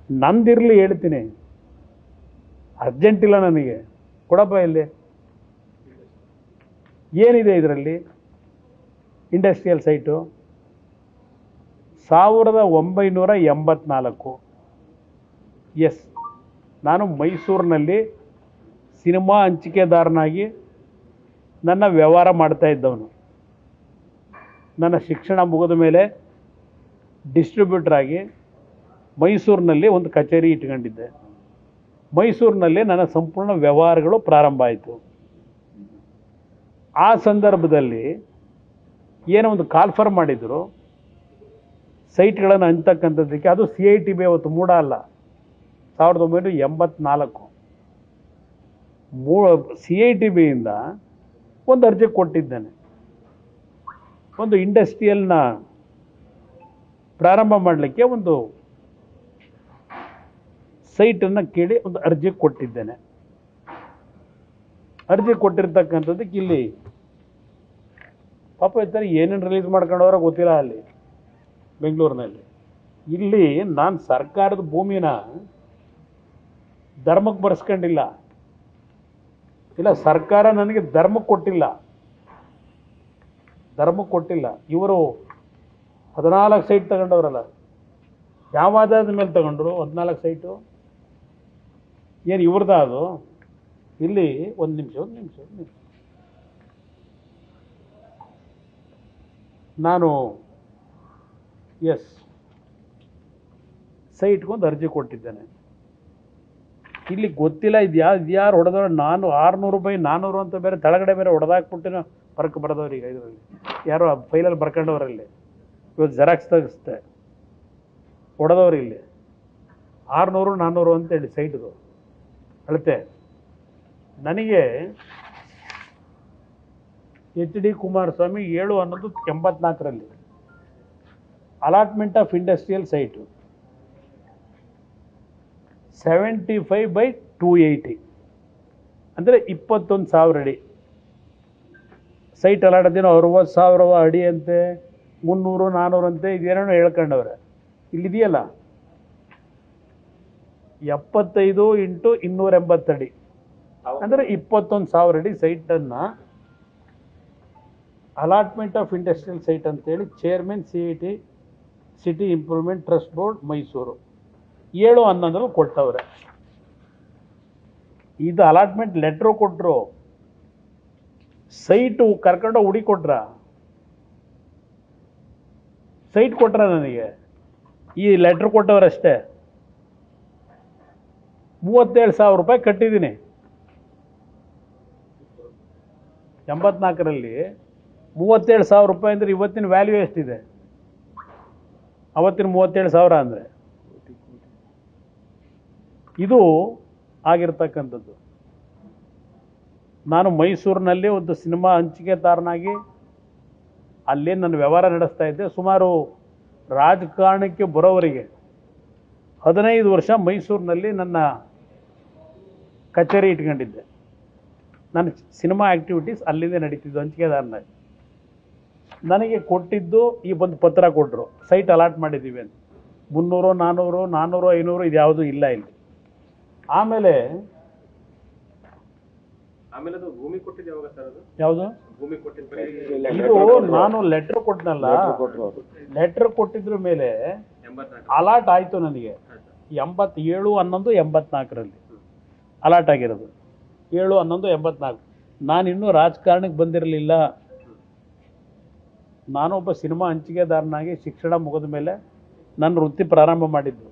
ನಂದಿರಲಿ ಹೇಳ್ತೀನಿ, ಅರ್ಜೆಂಟ್ ಇಲ್ಲ ನನಗೆ, ಕೊಡಪ್ಪ ಇಲ್ಲಿ ಏನಿದೆ ಇದರಲ್ಲಿ. Industrial site 1984. ಎಸ್, ನಾನು ಮೈಸೂರಿನಲ್ಲಿ ಸಿನಿಮಾ ಹಂಚಿಕೆದಾರನಾಗಿ ನನ್ನ ವ್ಯವಹಾರ ಮಾಡ್ತಾ ಇದ್ದವನು. ನನ್ನ ಶಿಕ್ಷಣ ಮುಗಿದ ಮೇಲೆ ಡಿಸ್ಟ್ರಿಬ್ಯೂಟರ್ ಆಗಿ ಮೈಸೂರಿನಲ್ಲಿ ಒಂದು ಕಚೇರಿ ಇಟ್ಕೊಂಡಿದ್ದೆ. ಮೈಸೂರಿನಲ್ಲಿ ನನ್ನ ಸಂಪೂರ್ಣ ವ್ಯವಹಾರಗಳು ಪ್ರಾರಂಭ ಆಯಿತು. ಆ ಸಂದರ್ಭದಲ್ಲಿ ಏನೋ ಒಂದು ಕಾಲ್ಫರ್ ಮಾಡಿದರು ಸೈಟ್ಗಳನ್ನು ಹಂಚತಕ್ಕಂಥದ್ದಕ್ಕೆ. ಅದು CITB, ಅವತ್ತು ಮೂಡ ಅಲ್ಲ, 1984. CITBಯಿಂದ ಒಂದು ಅರ್ಜಿ ಕೊಟ್ಟಿದ್ದೇನೆ. ಒಂದು ಇಂಡಸ್ಟ್ರಿಯಲ್ನ ಪ್ರಾರಂಭ ಮಾಡಲಿಕ್ಕೆ ಒಂದು ಸೈಟನ್ನು ಕೇಳಿ ಒಂದು ಅರ್ಜಿ ಕೊಟ್ಟಿದ್ದೇನೆ. ಅರ್ಜಿ ಕೊಟ್ಟಿರ್ತಕ್ಕಂಥದ್ದಕ್ಕೆ ಇಲ್ಲಿ ಪಾಪ ಇರ್ತಾರೆ, ಏನೇನು ರಿಲೀಸ್ ಮಾಡ್ಕೊಂಡವ್ರ ಗೊತ್ತಿಲ್ಲ ಅಲ್ಲಿ ಬೆಂಗಳೂರಿನಲ್ಲಿ. ಇಲ್ಲಿ ನಾನು ಸರ್ಕಾರದ ಭೂಮಿನ ಧರ್ಮಕ್ಕೆ ಬರ್ಸ್ಕೊಂಡಿಲ್ಲ, ಇಲ್ಲ ಸರ್ಕಾರ ನನಗೆ ಧರ್ಮಕ್ಕೆ ಕೊಟ್ಟಿಲ್ಲ. ಇವರು 14 ಸೈಟ್ ತಗೊಂಡವ್ರಲ್ಲ, ಯಾವ ಆಧಾರದ ಮೇಲೆ ತಗೊಂಡ್ರು 14 ಸೈಟು? ಏನು ಇವ್ರದ ಅದು? ಇಲ್ಲಿ ಒಂದು ನಿಮಿಷ ನಾನು ಸೈಟ್ಗೊಂದು ಅರ್ಜಿ ಕೊಟ್ಟಿದ್ದೇನೆ. ಇಲ್ಲಿ ಗೊತ್ತಿಲ್ಲ ಇದು ಯಾರು ಹೊಡೆದವ್ರು. ನಾನು 600 ರೂಪಾಯಿ 400 ಅಂತ ಬೇರೆ ತಳಗಡೆ ಬೇರೆ ಹೊಡೆದಾಕ್ಬಿಟ್ಟಿನ ಪರಕ್ಕೆ ಬರೆದವ್ರು. ಈಗ ಇದರಲ್ಲಿ ಯಾರೋ ಫೈಲಲ್ಲಿ ಬರ್ಕೊಂಡವ್ರಲ್ಲಿ ಇವತ್ತು ಜೆರಾಕ್ಸ್ ತೆಗಿಸ್ತೆ ಹೊಡೆದವ್ರು. ಇಲ್ಲಿ 600 400 ಅಂತೇಳಿ ಸೈಟ್ದು ಅಳತೆ. ನನಗೆ HD Kumaraswamy 7/11/84 allotment of industrial site 75/280 ಅಂದರೆ 21,000 ಅಡಿ ಸೈಟ್ ಅಲಾಟದೇನೋ 60,000 ಅಡಿ ಅಂತೆ, 300 400 ಅಂತೆ, ಇದೇನೋ ಹೇಳ್ಕೊಂಡವ್ರೆ. ಇಲ್ಲಿದೆಯಲ್ಲ 75 × 280 ಅಡಿ ಅಂದರೆ 21,000 ಅಡಿ ಸೈಟನ್ನು ಅಲಾಟ್ಮೆಂಟ್ ಆಫ್ ಇಂಡಸ್ಟ್ರಿಯಲ್ ಸೈಟ್ ಅಂತೇಳಿ chairman city improvement trust board Mysuru 7/11 ಕೊಟ್ಟವ್ರೆ. ಇದು ಅಲಾಟ್ಮೆಂಟ್ ಲೆಟ್ರು ಕೊಟ್ಟರು, ಸೈಟು ಕರ್ಕೊಂಡು ಹುಡಿ ಕೊಟ್ರ, ಸೈಟ್ ಕೊಟ್ರ ನನಗೆ. ಈ ಲೆಟ್ರ್ ಕೊಟ್ಟವರಷ್ಟೇ. 37,000 ರೂಪಾಯಿ ಕಟ್ಟಿದ್ದೀನಿ 84ರಲ್ಲಿ. 37,000 ರೂಪಾಯಿ ಅಂದರೆ ಇವತ್ತಿನ ವ್ಯಾಲ್ಯೂ ಎಷ್ಟಿದೆ? ಅವತ್ತಿನ 37,000 ಅಂದರೆ ಇದು ಆಗಿರ್ತಕ್ಕಂಥದ್ದು. ನಾನು ಮೈಸೂರಿನಲ್ಲಿ ಒಂದು ಸಿನಿಮಾ ಹಂಚಿಕೆದಾರನಾಗಿ ಅಲ್ಲೇ ನನ್ನ ವ್ಯವಹಾರ ನಡೆಸ್ತಾ ಇದ್ದೆ. ಸುಮಾರು ರಾಜಕಾರಣಕ್ಕೆ ಬರೋವರಿಗೆ 15 ವರ್ಷ ಮೈಸೂರಿನಲ್ಲಿ ನನ್ನ ಕಚೇರಿ ಇಟ್ಕೊಂಡಿದ್ದೆ. ನನ್ನ ಸಿನಿಮಾ ಆ್ಯಕ್ಟಿವಿಟೀಸ್ ಅಲ್ಲಿಂದ ನಡೀತಿದ್ದು ಹಂಚಿಕೆದಾರನಾಗಿ. ನನಗೆ ಕೊಟ್ಟಿದ್ದು ಈ ಒಂದು ಪತ್ರ ಕೊಟ್ಟರು, ಸೈಟ್ ಅಲಾಟ್ ಮಾಡಿದ್ದೀವಿ ಅಂತ. 300 400 400 500 ಇದು ಯಾವುದೂ ಇಲ್ಲ ಇಲ್ಲಿ. ಆಮೇಲೆ ಭೂಮಿ ಕೊಟ್ಟಿದ್ದು ಯಾವಾಗ ಸರ್? ಅದು ಯಾವುದು ಭೂಮಿ ಕೊಟ್ಟಿದ್ದು? ಇದು ನಾನು ಲೆಟ್ರ್ ಕೊಟ್ಟನಲ್ಲ, ಲೆಟ್ರ್ ಕೊಟ್ಟಿದ್ರ ಮೇಲೆ ಅಲಾಟ್ ಆಯಿತು ನನಗೆ. 7/11/84ರಲ್ಲಿ ಅಲಾಟ್ ಆಗಿರೋದು. 7/11/84. ನಾನಿನ್ನೂ ರಾಜಕಾರಣಕ್ಕೆ ಬಂದಿರಲಿಲ್ಲ. ನಾನೊಬ್ಬ ಸಿನಿಮಾ ಹಂಚಿಕೆದಾರನಾಗಿ ಶಿಕ್ಷಣ ಮುಗಿದ ಮೇಲೆ ನನ್ನ ವೃತ್ತಿ ಪ್ರಾರಂಭ ಮಾಡಿದ್ದು.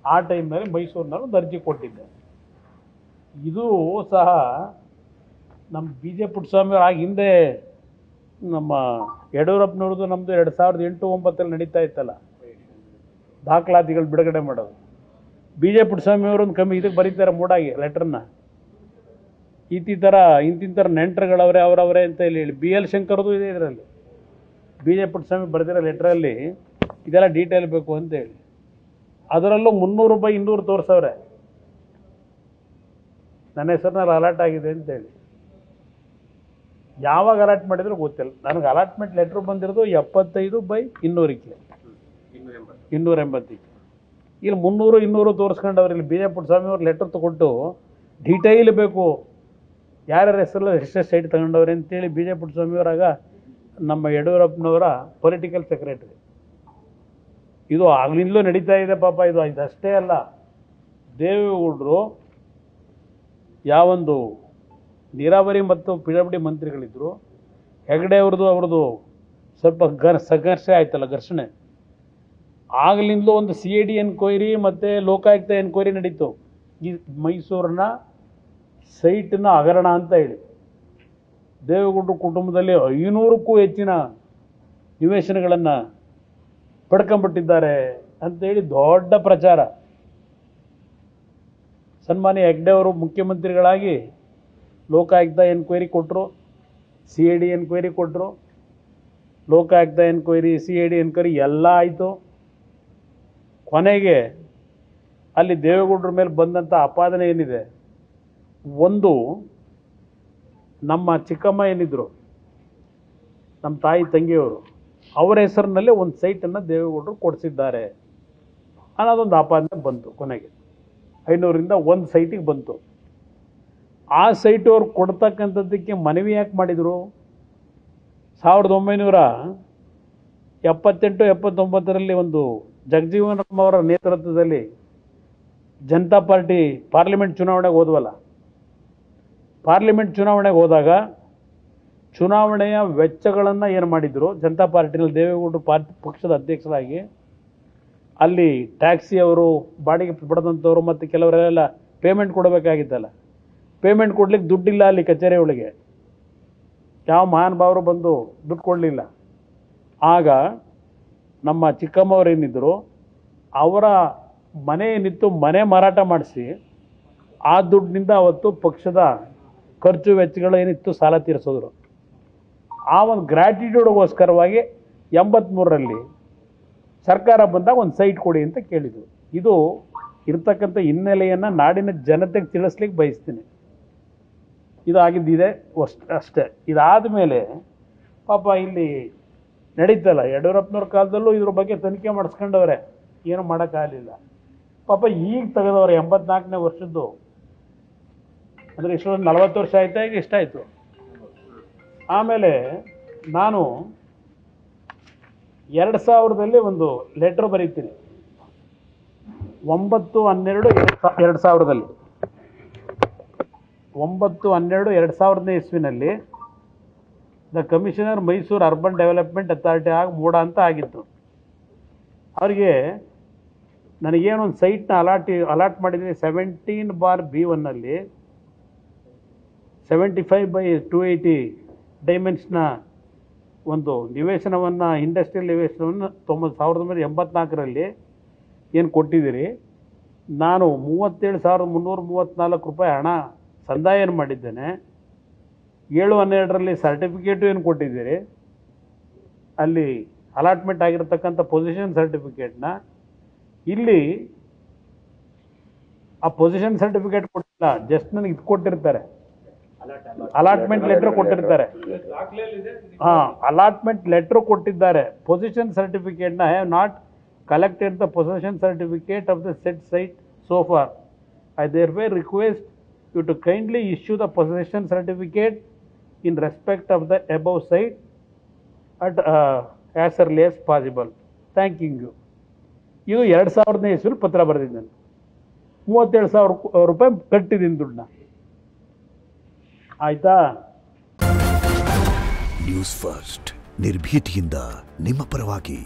ಆ ಟೈಮ್ನಲ್ಲಿ ಮೈಸೂರಿನಲ್ಲಿ ಒಂದು ಅರ್ಜಿ ಕೊಟ್ಟಿದ್ದೆ. ಇದು ಸಹ ನಮ್ಮ BJ ಪುಟ್ಟಸ್ವಾಮಿ ಆಗ ಹಿಂದೆ ನಮ್ಮ ಯಡಿಯೂರಪ್ಪನವ್ರದ್ದು ನಮ್ಮದು 2008-9 ನಡೀತಾ ಇತ್ತಲ್ಲ ದಾಖಲಾತಿಗಳು ಬಿಡುಗಡೆ ಮಾಡೋದು. BJ ಪುಟ್ಟಸ್ವಾಮಿ ಅವರೊಂದು ಕಮ್ಮಿ ಇದಕ್ಕೆ ಬರೀತಾರೆ ಮೂಡಾಗಿ ಲೆಟ್ರನ್ನ. ಇಂತಿಂಥರ ನೆಂಟರುಗಳವರೇ ಅವರವರೇ ಅಂತ ಹೇಳಿ BL ಶಂಕರ್ದು ಇದೆ ಇದರಲ್ಲಿ. BJ ಪುಟ್ಟಸ್ವಾಮಿ ಬರೆದಿರೋ ಲೆಟ್ರಲ್ಲಿ ಇದೆಲ್ಲ ಡೀಟೇಲ್ ಬೇಕು ಅಂತೇಳಿ ಅದರಲ್ಲೂ 300 ರೂಪಾಯಿ 200 ತೋರಿಸವ್ರೆ ನನ್ನ ಹೆಸರಿನಲ್ಲಿ ಅಲಾಟ್ ಆಗಿದೆ ಅಂತೇಳಿ. ಯಾವಾಗ ಅಲಾಟ್ ಮಾಡಿದ್ರು ಗೊತ್ತಿಲ್ಲ ನನಗೆ. ಅಲಾಟ್ಮೆಂಟ್ ಲೆಟ್ರ್ ಬಂದಿರೋದು 75/200ಕ್ಕೆ. 280. ಇಲ್ಲಿ 300 200 ತೋರಿಸ್ಕೊಂಡವ್ರು. ಇಲ್ಲಿ ಬಿ ಜೆ ಪುಟ್ಟಸ್ವಾಮಿ ಅವ್ರು ಲೆಟರ್ ತಗೊಟ್ಟು ಡೀಟೈಲ್ ಬೇಕು ಯಾರ್ಯಾರ ಹೆಸರಲ್ಲ ಎಷ್ಟೆಷ್ಟು ಸೈಟ್ ತಗೊಂಡವ್ರೆ ಅಂತೇಳಿ ಬಿ ಜೆ ಪುಟ್ಟಸ್ವಾಮಿಯವರಾಗ ನಮ್ಮ ಯಡಿಯೂರಪ್ಪನವರ ಪೊಲಿಟಿಕಲ್ ಸೆಕ್ರೆಟರಿ. ಇದು ಆಗ್ಲಿಂದಲೂ ನಡೀತಾ ಇದೆ ಪಾಪ. ಇದಷ್ಟೇ ಅಲ್ಲ, ದೇವೇಗೌಡರು ಯಾವೊಂದು ನೀರಾವರಿ ಮತ್ತು ಪಿಡಬ್ಲ್ಯೂ ಮಂತ್ರಿಗಳಿದ್ದರು, ಹೆಗಡೆ ಅವ್ರದ್ದು ಸ್ವಲ್ಪ ಸಂಘರ್ಷ ಆಯ್ತಲ್ಲ, ಘರ್ಷಣೆ, ಆಗಲಿಂದಲೂ ಒಂದು CID ಎನ್ಕ್ವೈರಿ ಮತ್ತು ಲೋಕಾಯುಕ್ತ ಎನ್ಕ್ವೈರಿ ನಡೀತು ಈ ಮೈಸೂರಿನ ಸೈಟನ್ನ ಹಗರಣ ಅಂತ ಹೇಳಿ. ದೇವೇಗೌಡರ ಕುಟುಂಬದಲ್ಲಿ 500ಕ್ಕೂ ಹೆಚ್ಚಿನ ನಿವೇಶನಗಳನ್ನು ಪಡ್ಕೊಂಬಿಟ್ಟಿದ್ದಾರೆ ಅಂತೇಳಿ ದೊಡ್ಡ ಪ್ರಚಾರ. ಸನ್ಮಾನ್ಯ ಹೆಗ್ಡೆ ಅವರು ಮುಖ್ಯಮಂತ್ರಿಗಳಾಗಿ ಲೋಕಾಯುಕ್ತ ಎನ್ಕ್ವೈರಿ ಕೊಟ್ಟರು, CID ಎನ್ಕ್ವೈರಿ ಕೊಟ್ಟರು. ಲೋಕಾಯುಕ್ತ ಎನ್ಕ್ವೈರಿ, CID ಎನ್ಕ್ವೈರಿ ಎಲ್ಲ ಆಯಿತು. ಕೊನೆಗೆ ಅಲ್ಲಿ ದೇವೇಗೌಡರ ಮೇಲೆ ಬಂದಂಥ ಆಪಾದನೆ ಏನಿದೆ, ಒಂದು ನಮ್ಮ ಚಿಕ್ಕಮ್ಮ ಏನಿದ್ರು, ನಮ್ಮ ತಾಯಿ ತಂಗಿಯವರು, ಅವರ ಹೆಸರಿನಲ್ಲೇ ಒಂದು ಸೈಟನ್ನು ದೇವೇಗೌಡರು ಕೊಡಿಸಿದ್ದಾರೆ ಅನ್ನೋದೊಂದು ಆಪಾದನೆ ಬಂತು. ಕೊನೆಗೆ 500ರಿಂದ 1 ಸೈಟಿಗೆ ಬಂತು. ಆ ಸೈಟು ಅವ್ರು ಕೊಡ್ತಕ್ಕಂಥದ್ದಕ್ಕೆ ಮನವಿ ಯಾಕೆ ಮಾಡಿದರು? 1978-79ರಲ್ಲಿ ಒಂದು ಜಗಜೀವನ್ ರಾಮ್ ಅವರ ನೇತೃತ್ವದಲ್ಲಿ ಜನತಾ ಪಾರ್ಟಿ ಪಾರ್ಲಿಮೆಂಟ್ ಚುನಾವಣೆಗೆ ಹೋದ್ವಲ್ಲ, ಪಾರ್ಲಿಮೆಂಟ್ ಚುನಾವಣೆಗೆ ಹೋದಾಗ ಚುನಾವಣೆಯ ವೆಚ್ಚಗಳನ್ನು ಏನು ಮಾಡಿದರು, ಜನತಾ ಪಾರ್ಟಿನಲ್ಲಿ ದೇವೇಗೌಡರು ಪಕ್ಷದ ಅಧ್ಯಕ್ಷರಾಗಿ ಅಲ್ಲಿ ಟ್ಯಾಕ್ಸಿ ಅವರು, ಬಾಡಿಗೆ ಪಡೆದಂಥವ್ರು ಮತ್ತು ಕೆಲವರೆಲ್ಲ ಪೇಮೆಂಟ್ ಕೊಡಬೇಕಾಗಿತ್ತಲ್ಲ, ಪೇಮೆಂಟ್ ಕೊಡ್ಲಿಕ್ಕೆ ದುಡ್ಡಿಲ್ಲ ಅಲ್ಲಿ ಕಚೇರಿ ಒಳಗೆ, ಯಾವ ಮಹಾನುಭಾವರು ಬಂದು ದುಡ್ಡು ಕೊಡಲಿಲ್ಲ. ಆಗ ನಮ್ಮ ಚಿಕ್ಕಮ್ಮವ್ರು ಏನಿದ್ದರು, ಅವರ ಮನೆ ಏನಿತ್ತು, ಮನೆ ಮಾರಾಟ ಮಾಡಿಸಿ ಆ ದುಡ್ಡಿನಿಂದ ಅವತ್ತು ಪಕ್ಷದ ಖರ್ಚು ವೆಚ್ಚಗಳು ಏನಿತ್ತು ಸಾಲ ತೀರಿಸಿದ್ರು. ಆ ಒಂದು ಗ್ರ್ಯಾಟಿಟ್ಯೂಡ್ಗೋಸ್ಕರವಾಗಿ 83ರಲ್ಲಿ ಸರ್ಕಾರ ಬಂದಾಗ ಒಂದು ಸೈಟ್ ಕೊಡಿ ಅಂತ ಕೇಳಿದರು. ಇದು ಇರ್ತಕ್ಕಂಥ ಹಿನ್ನೆಲೆಯನ್ನು ನಾಡಿನ ಜನತೆಗೆ ತಿಳಿಸ್ಲಿಕ್ಕೆ ಬಯಸ್ತೀನಿ. ಇದು ಆಗಿದ್ದಿದೆ ಅಷ್ಟೇ. ಇದಾದ ಮೇಲೆ ಪಾಪ ಇಲ್ಲಿ ನಡೀತಲ್ಲ, ಯಡಿಯೂರಪ್ಪನವ್ರ ಕಾಲದಲ್ಲೂ ಇದ್ರ ಬಗ್ಗೆ ತನಿಖೆ ಮಾಡಿಸ್ಕೊಂಡವ್ರೆ, ಏನೂ ಮಾಡೋಕ್ಕಾಗಲಿಲ್ಲ. ಪಾಪ ಈಗ ತೆಗೆದವ್ರೆ 84ನೇ ವರ್ಷದ್ದು, ಅಂದರೆ ಇಷ್ಟೊಂದು 40 ವರ್ಷ ಆಯ್ತಾ, ಈಗ ಇಷ್ಟಾಯಿತು. ಆಮೇಲೆ ನಾನು 2000ದಲ್ಲಿ ಒಂದು ಲೆಟ್ರ್ ಬರೀತೀನಿ, 9/12/2000ದಲ್ಲಿ 9/12/2000ನೇ ಇಸ್ವಿನಲ್ಲಿ the commissioner Mysuru urban development authority ಆಗಿ ಮೂಡ ಅಂತ ಆಗಿತ್ತು. ಅವರಿಗೆ ನನಗೇನೊಂದು ಸೈಟ್ನ ಅಲಾಟ್ ಮಾಡಿದ್ದೀನಿ 17/B1ನಲ್ಲಿ 75/280 ಡೈಮೆನ್ಸ್ನ ಒಂದು ನಿವೇಶನವನ್ನು, ಇಂಡಸ್ಟ್ರಿಯಲ್ ನಿವೇಶನವನ್ನು 1984ರಲ್ಲಿ ಏನು ಕೊಟ್ಟಿದ್ದೀರಿ. ನಾನು 37,334 ರೂಪಾಯಿ ಹಣ ಸಂದಾಯ ಏನು ಮಾಡಿದ್ದೇನೆ. 7/12ರಲ್ಲಿ ಸರ್ಟಿಫಿಕೇಟು ಏನು ಕೊಟ್ಟಿದ್ದೀರಿ, ಅಲ್ಲಿ ಅಲಾಟ್ಮೆಂಟ್ ಆಗಿರ್ತಕ್ಕಂಥ ಪೊಸಿಷನ್ ಸರ್ಟಿಫಿಕೇಟ್ನ ಇಲ್ಲಿ ಆ ಪೊಸಿಷನ್ ಸರ್ಟಿಫಿಕೇಟ್ ಕೊಟ್ಟಿಲ್ಲ, ಜಸ್ಟ್ ನನಗೆ ಇದು ಕೊಟ್ಟಿರ್ತಾರೆ, ಅಲಾಟ್ಮೆಂಟ್ ಲೆಟ್ರ್ ಕೊಟ್ಟಿರ್ತಾರೆ. ಅಲಾಟ್ಮೆಂಟ್ ಲೆಟ್ರ್ ಕೊಟ್ಟಿದ್ದಾರೆ. ಪೊಸಿಷನ್ ಸರ್ಟಿಫಿಕೇಟ್ನ I have not collected the position certificate of the set site so far. I therefore request you to kindly issue the possession certificate in respect of the above site at as early as possible. Thanking you. ಇದು 2000ನೇ ಇಸ್ವಿಲಿ ಪತ್ರ ಬರೆದಿದ್ದು. ನಾನು 37,000 ರೂಪಾಯಿ ಕಟ್ಟಿದ್ದೀನಿ ದುಡ್ಡನ್ನ. ಆಯ್ತಾ? News first, ನಿರ್ಭೀತಿಯಿಂದ ನಿಮ್ಮ ಪರವಾಗಿ.